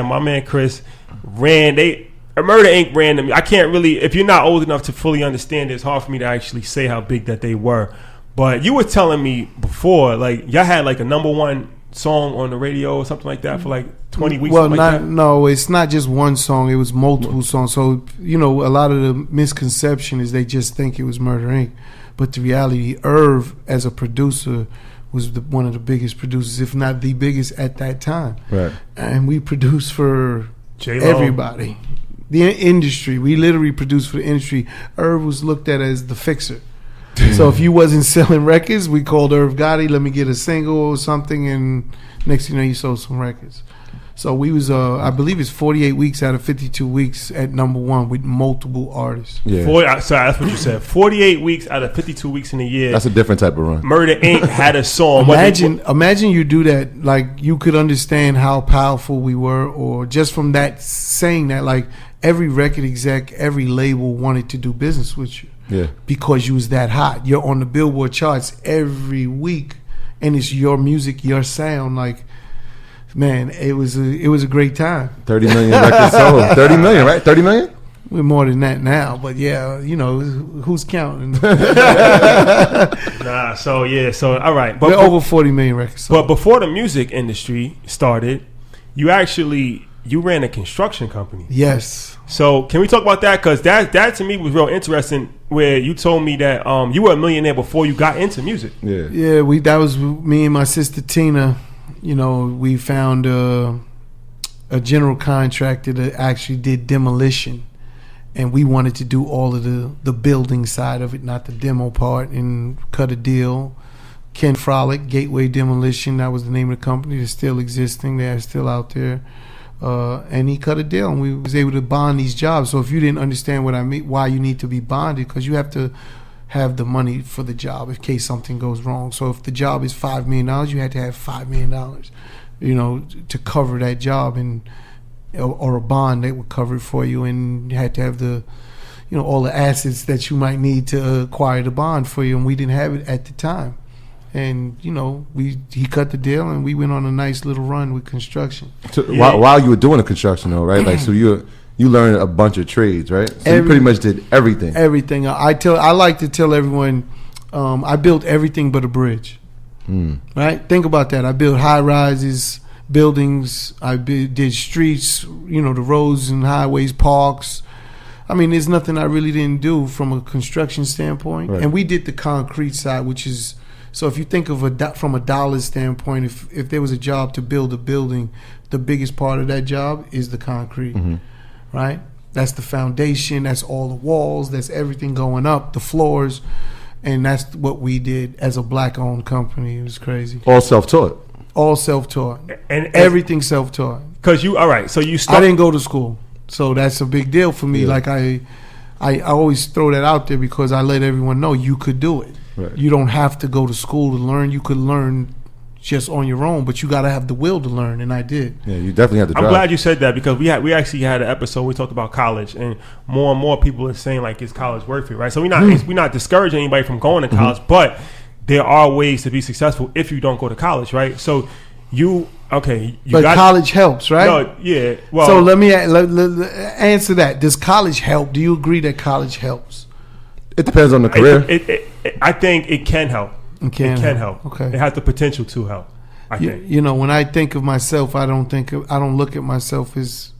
And my man Chris Murder Inc. ran them. I can't really, if you're not old enough to fully understand it, it's hard for me to actually say how big that they were. But you were telling me before, like, y'all had like a #1 song on the radio or something like that for like 20 weeks. Well, no, it's not just one song. It was multiple songs. So, a lot of the misconception is they just think it was Murder Inc. But the reality, Irv, as a producer, was one of the biggest producers, if not the biggest at that time. Right. And we produced for J-Lo. Everybody. The industry. We literally produced for the industry. Irv was looked at as the fixer. So if you wasn't selling records, we called Chris Gotti, let me get a single or something, and next thing you know, you sold some records. So we was, I believe it's 48 weeks out of 52 weeks at #1 with multiple artists. Yeah. Sorry, that's what you said. 48 weeks out of 52 weeks in a year. That's a different type of run. Murder Inc. had a song. Imagine you do that, like you could understand how powerful we were, or just from that saying that, like every record exec, every label wanted to do business with you. Yeah. Because you was that hot. You're on the Billboard charts every week, and it's your music, your sound. Like, man, it was a great time. 30 million records sold. 30 million, right? 30 million? We're more than that now, but yeah, who's counting? So all right. But we're over 40 million records sold. But before the music industry started, you ran a construction company. Yes. So can we talk about that? Because that to me was real interesting. Where you told me that you were a millionaire before you got into music. Yeah. Yeah. That was me and my sister Tina. We found a general contractor that actually did demolition, and we wanted to do all of the building side of it, not the demo part, and cut a deal. Ken Frolic, Gateway Demolition, that was the name of the company. They're still existing. They're still out there. And he cut a deal, and we was able to bond these jobs. So if you didn't understand what I mean, why you need to be bonded, because you have to have the money for the job in case something goes wrong. So if the job is $5 million, you had to have $5 million, to cover that job, or a bond that would cover it for you, and you had to have the, all the assets that you might need to acquire the bond for you, and we didn't have it at the time. And he cut the deal, and we went on a nice little run with construction. So while you were doing the construction, though, right? Like, so you learned a bunch of trades, right? So you pretty much did everything. Everything. I like to tell everyone, I built everything but a bridge. Right? Think about that. I built high rises, buildings. I did streets. The roads and highways, parks. I mean, there's nothing I really didn't do from a construction standpoint. Right. And we did the concrete side, which is. So if you think of from a dollar standpoint, if there was a job to build a building, the biggest part of that job is the concrete, right? That's the foundation. That's all the walls. That's everything going up, the floors. And that's what we did as a black-owned company. It was crazy. All self-taught? All self-taught. And everything self-taught. Because all right, so you I didn't go to school. So that's a big deal for me. Yeah. Like I always throw that out there because I let everyone know you could do it. Right. You don't have to go to school to learn. You could learn just on your own, but you got to have the will to learn, and I did. Yeah, you definitely have to drive. I'm glad you said that because we actually had an episode we talked about college, and more people are saying like, is college worth it, right? So we're not discouraging anybody from going to college, but there are ways to be successful if you don't go to college, right? So college helps, right? No, yeah. Well, so let me answer that. Does college help? Do you agree that college helps? It depends on the career. I think it can help. It can help. Okay. It has the potential to help. I think. When I think of myself, I don't look at myself as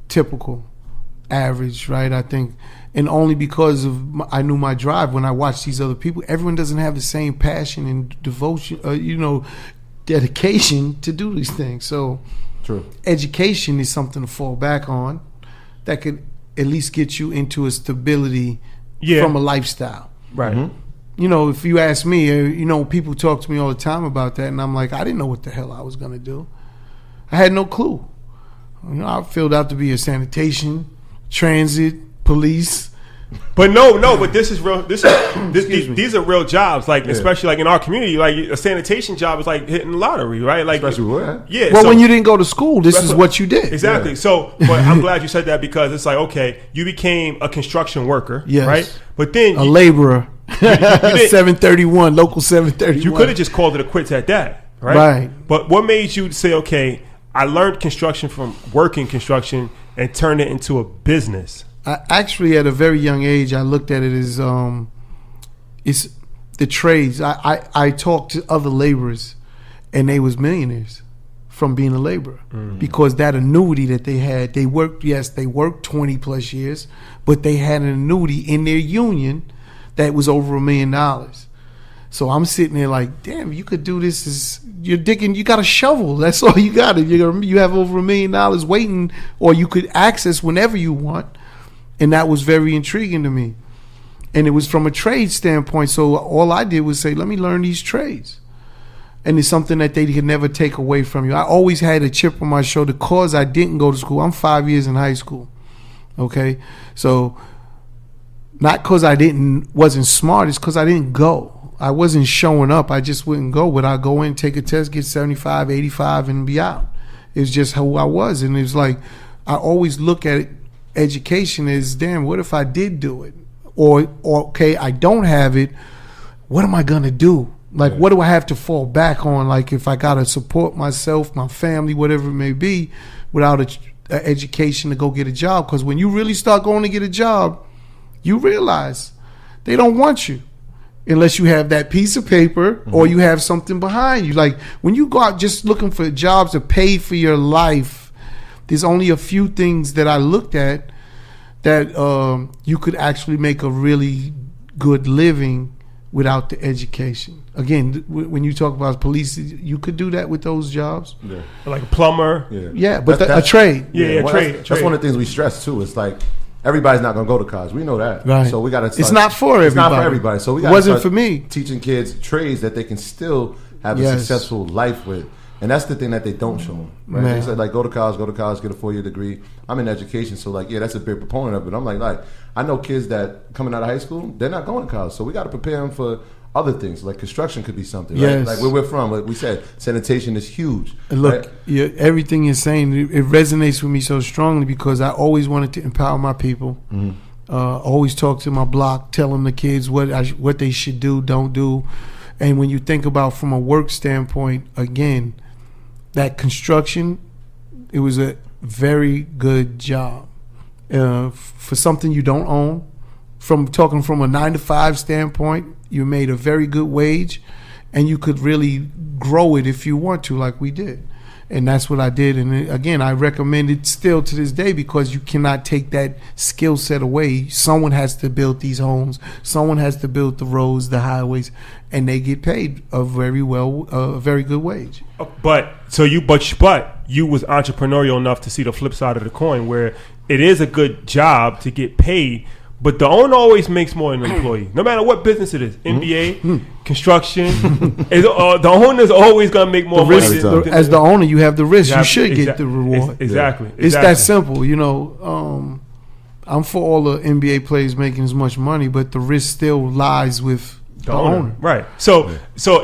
typical, average, right? I think, and only because I knew my drive. When I watched these other people, everyone doesn't have the same passion and devotion, dedication to do these things. So, true. Education is something to fall back on that could at least get you into a stability from a lifestyle. Right. Mm-hmm. If you ask me, people talk to me all the time about that, and I'm like, I didn't know what the hell I was going to do. I had no clue. I filled out to be a sanitation, transit, police. But but this is real. These are real jobs. Like especially like in our community, like a sanitation job is like hitting the lottery, right? Like especially what? Yeah. Well, when you didn't go to school, this is what you did. Exactly. Yeah. So, but I'm glad you said that because it's like you became a construction worker, right? But then a laborer, 731, local 731. You could have just called it a quits at that, right? Right. But what made you say, okay, I learned construction from working construction and turned it into a business. I actually, at a very young age, I looked at it as it's the trades. I talked to other laborers, and they was millionaires from being a laborer because that annuity that they had, they worked 20 plus years, but they had an annuity in their union that was over $1 million. So I'm sitting there like, damn, you could do this. You're digging. You got a shovel. That's all you got. You have over $1 million waiting, or you could access whenever you want. And that was very intriguing to me. And it was from a trade standpoint. So all I did was say, let me learn these trades. And it's something that they could never take away from you. I always had a chip on my shoulder because I didn't go to school. I'm 5 years in high school. Okay, so not because I wasn't smart. It's because I didn't go. I wasn't showing up. I just wouldn't go. But I go in, take a test, get 75, 85, and be out. It was just who I was. And it was like, I always look at education as, damn, what if I did do it? Or okay, I don't have it. What am I going to do? Like, what do I have to fall back on? Like, if I got to support myself, my family, whatever it may be, without an education to go get a job. Because when you really start going to get a job, you realize they don't want you. Unless you have that piece of paper or you have something behind you. Like when you go out just looking for jobs to pay for your life, there's only a few things that I looked at that you could actually make a really good living without the education. Again, when you talk about police, you could do that with those jobs. Yeah. Like a plumber. Yeah, but a trade. Yeah, well, trade. That's one of the things we stress too. It's like, everybody's not going to go to college. We know that. Right. So we got to. It's not for everybody. It's not for everybody. So we got. It wasn't for me. Teaching kids trades that they can still have a successful life with, and that's the thing that they don't show them. Right. They said like go to college, get a 4-year degree. I'm in education, so like that's a big proponent of it. I'm like I know kids that coming out of high school, they're not going to college, so we got to prepare them for other things. Like construction could be something. Right? Like where we're from, like we said, sanitation is huge. And look, everything you're saying, it resonates with me so strongly because I always wanted to empower my people. Always talk to my block, tell them the kids what they should do, don't do. And when you think about from a work standpoint, again, that construction, it was a very good job for something you don't own. From talking from a 9-to-5 standpoint, you made a very good wage, and you could really grow it if you want to, like we did. And that's what I did. And again, I recommend it still to this day because you cannot take that skill set away. Someone has to build these homes. Someone has to build the roads, the highways, and they get paid a very good wage. But you was entrepreneurial enough to see the flip side of the coin, where it is a good job to get paid. But the owner always makes more than an employee, no matter what business it is. NBA, construction, the owner's always going to make more money. As the owner, you have the risk. You should get the reward. Exactly. It's that simple. You know, I'm for all the NBA players making as much money, but the risk still lies with the owner. Right. So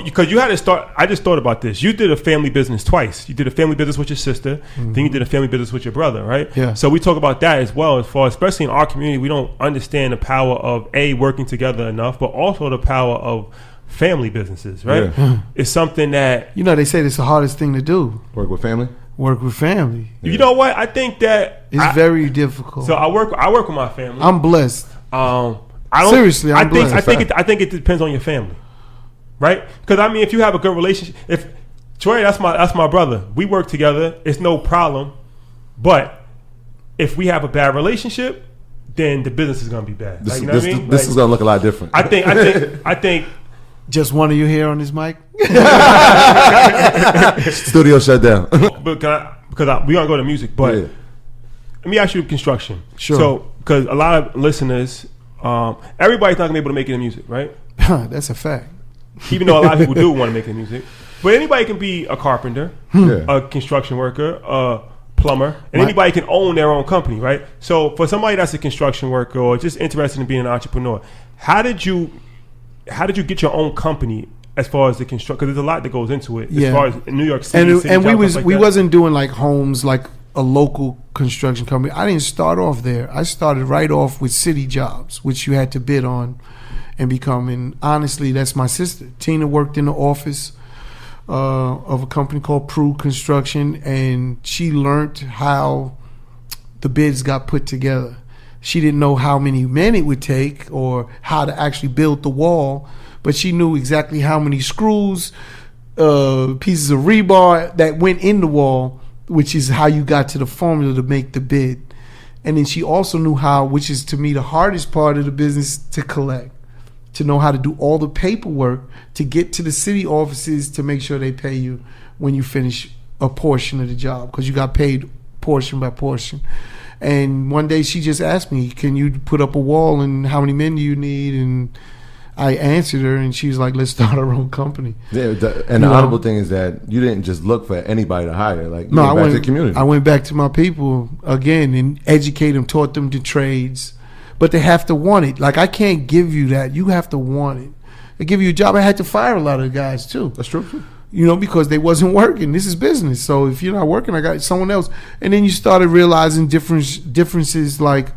because you had to start, I just thought about this. You did a family business twice. You did a family business with your sister, then you did a family business with your brother, right? Yeah. So we talk about that as well, as far, especially in our community, we don't understand the power of working together enough, but also the power of family businesses, right? Yeah. It's something that they say it's the hardest thing to do. Work with family. Yeah. You know what? I think that it's very difficult. So I work with my family. I'm blessed. Seriously, I'm blessed. I think it depends on your family, right? Because I mean, if you have a good relationship, if Troy, that's my brother, we work together, it's no problem. But if we have a bad relationship, then the business is gonna be bad. This is gonna look a lot different. I think. Just one of you here on this mic. Studio shut down. Because we're gonna go to music, but let me ask you construction. Sure. So, because a lot of listeners. Everybody's not gonna be able to make it in music, right? That's a fact. Even though a lot of people do want to make it in music, but anybody can be a carpenter, a construction worker, a plumber, and anybody can own their own company, right? So for somebody that's a construction worker or just interested in being an entrepreneur, how did you get your own company as far as the construction? Because there's a lot that goes into it. As far as in New York City, and we wasn't doing like homes like a local construction company. I didn't start off there. I started right off with city jobs, which you had to bid on and become. And honestly, that's my sister. Tina worked in the office. of a company called Prue Construction, and she learned how the bids got put together. She didn't know how many men it would take or how to actually build the wall, but she knew exactly how many screws, pieces of rebar that went in the wall, which is how you got to the formula to make the bid. And then she also knew how, which is to me the hardest part of the business, to collect, to know how to do all the paperwork to get to the city offices to make sure they pay you when you finish a portion of the job, because you got paid portion by portion. And one day she just asked me, can you put up a wall, and how many men do you need? And I answered her, and she was like, let's start our own company. Yeah, and the honorable thing is that you didn't just look for anybody to hire. Like, you went back to the community. I went back to my people again and educate them, taught them the trades. But they have to want it. Like, I can't give you that. You have to want it. They give you a job. I had to fire a lot of guys too. That's true. Because they wasn't working. This is business. So if you're not working, I got someone else. And then you started realizing differences, like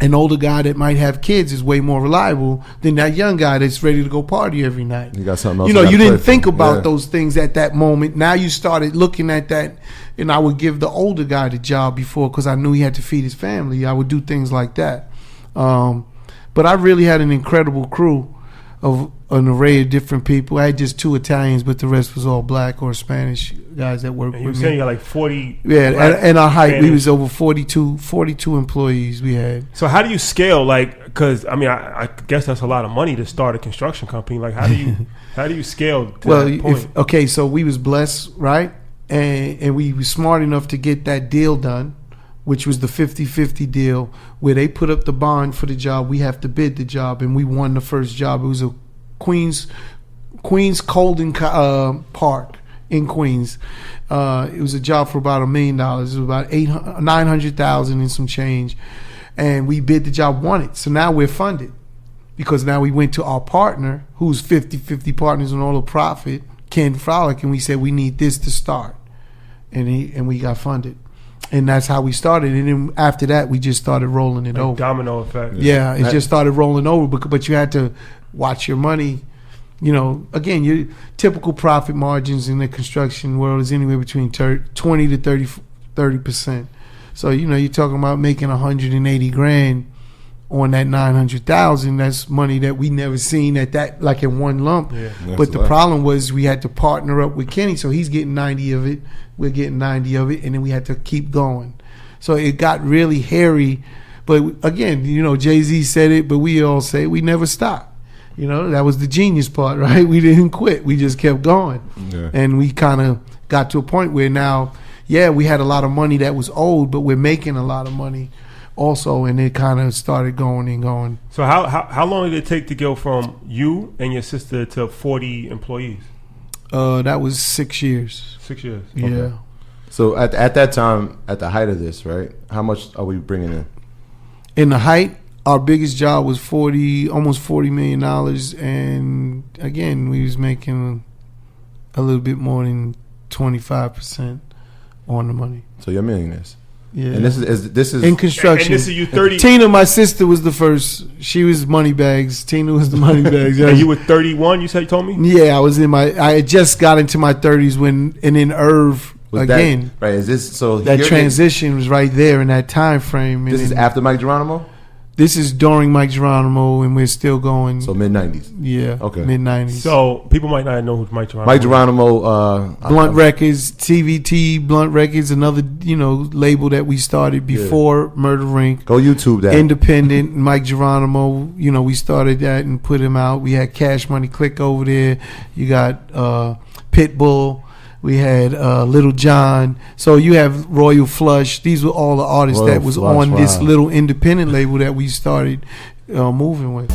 an older guy that might have kids is way more reliable than that young guy that's ready to go party every night. You got something else. You didn't think about those things at that moment. Now you started looking at that, and I would give the older guy the job before because I knew he had to feed his family. I would do things like that. But I really had an incredible crew of an array of different people. I had just 2 Italians, but the rest was all black or Spanish guys that worked with me. You were saying you got like 40. Yeah, and our height, we was over 42 employees we had. So how do you scale? Like, because I mean, I guess that's a lot of money to start a construction company. Like, how do you scale to that point? So we was blessed, right? And we was smart enough to get that deal done, which was the 50-50 deal, where they put up the bond for the job. We have to bid the job, and we won the first job. It was a Queens Colden Park in Queens. It was a job for about $1 million. It was about $900,000 and some change, and we bid the job, won it. So now we're funded, because now we went to our partner, who's 50-50 partners in all the profit, Ken Frolic, and we said we need this to start, and we got funded. And that's how we started. And then after that, we just started rolling it over. Domino effect. Yeah, it just started rolling over. But you had to watch your money. Again, your typical profit margins in the construction world is anywhere between 20 to 30%. So, you're talking about making $180,000 on that $900,000. That's money that we never seen at that, like in one lump. Yeah, but the problem was we had to partner up with Kenny, so he's getting 90 of it, we're getting 90 of it, and then we had to keep going. So it got really hairy. But again, Jay-Z said it, but we all say we never stop. That was the genius part, right? We didn't quit. We just kept going. Yeah. And we kind of got to a point where now, we had a lot of money that was owed, but we're making a lot of money also, and it kind of started going and going. So how long did it take to go from you and your sister to 40 employees? That was 6 years. 6 years. Yeah. Okay. So at that time, at the height of this, right? How much are we bringing in? In the height, our biggest job was almost $40 million, and again, we was making a little bit more than 25% on the money. So you're millionaires. Yeah. And this is in construction. And this is you 30. Tina, my sister, was the first. She was money bags. Tina was the money bags. And you were 31. You told me. Yeah, I had just got into my 30s and then Irv was again. Right. Is this so? That transition was right there in that time frame. This is after Mike Geronimo. This is during Mike Geronimo, and we're still going. So mid-90s. Yeah. Okay. Mid-90s. So people might not know who Mike Geronimo. Mike Geronimo, Blunt Records, TVT, Blunt Records, another label that we started before Murder Inc. Go YouTube that. Independent. Mike Geronimo. We started that and put him out. We had Cash Money Click over there. You got Pitbull. We had Little John. So you have Royal Flush. These were all the artists that was on this little independent label that we started moving with.